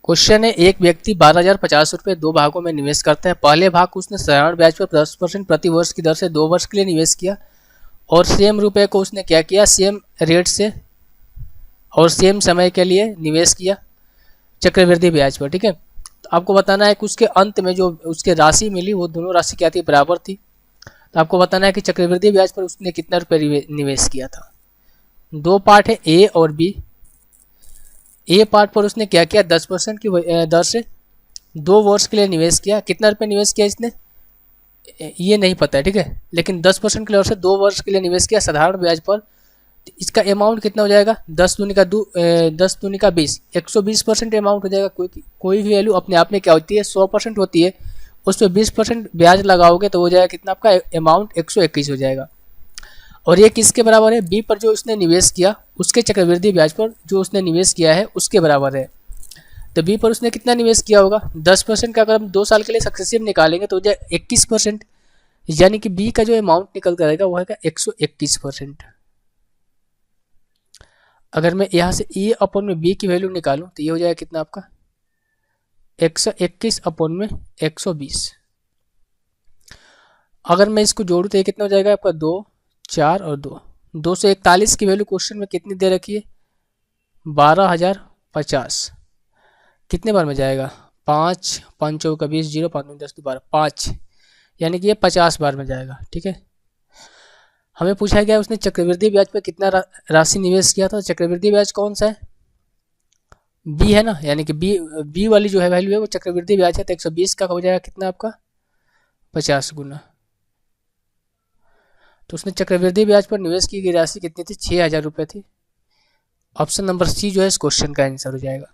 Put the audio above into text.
Question है, एक व्यक्ति 12,050 रुपये 2 भागों में निवेश करता है। पहले भाग को उसने साधारण ब्याज पर 10% प्रति वर्ष की दर से 2 वर्ष के लिए निवेश किया और सेम रुपये को उसने क्या किया, सेम रेट से और सेम समय के लिए निवेश किया चक्रवृद्धि ब्याज पर। ठीक है, तो आपको बताना है कि उसके अंत में जो उसके राशि मिली वो दोनों राशि क्या थी, बराबर थी। तो आपको बताना है कि चक्रवृद्धि ब्याज पर उसने कितना रुपये निवेश किया था। दो पार्ट है, ए और बी। ए पार्ट पर उसने क्या किया, 10% की दर से 2 वर्ष के लिए निवेश किया। कितना रुपये निवेश किया इसने, ये नहीं पता है। ठीक है, लेकिन 10% की दर से 2 वर्ष के लिए निवेश किया साधारण ब्याज पर। इसका अमाउंट कितना हो जाएगा, 10 दूनी का 20, 120% अमाउंट हो जाएगा। कोई भी वैल्यू अपने आप में क्या होती है, 100% होती है, उस पर 20% ब्याज लगाओगे तो हो जाएगा कितना, आपका अमाउंट 121 हो जाएगा। और ये किसके बराबर है, बी पर जो उसने निवेश किया उसके चक्रवृद्धि ब्याज पर जो उसने निवेश किया है उसके बराबर है। तो बी पर उसने कितना निवेश किया होगा, 10% का अगर हम 2 साल के लिए सक्सेसिव निकालेंगे तो हो जाए 21%, यानी कि बी का जो अमाउंट निकल कर आएगा वो है 121%। अगर मैं यहाँ से ए अपॉन में बी की वैल्यू निकालूं तो ये हो जाएगा कितना आपका 121 अपॉन में 120। अगर मैं इसको जोड़ूँ तो ये कितना हो जाएगा आपका 2, 4 और 2, 241 की वैल्यू क्वेश्चन में कितनी दे रखी है, 12,050। कितने बार में जाएगा, 5, 5 चौका 20, 0, 5 10 12, 5, यानी कि ये 50 बार में जाएगा। ठीक है, हमें पूछा गया उसने चक्रवृद्धि ब्याज पर कितना राशि निवेश किया था। चक्रवृद्धि ब्याज कौन सा है, बी है ना, यानी कि बी वाली जो है वैल्यू है वो चक्रवृद्धि ब्याज है। तो 120 का हो जाएगा कितना आपका 50 गुना। तो उसने चक्रवृद्धि ब्याज पर निवेश की गई राशि कितनी थी, 6,000 रुपये थी। ऑप्शन नंबर सी जो है इस क्वेश्चन का आंसर हो जाएगा।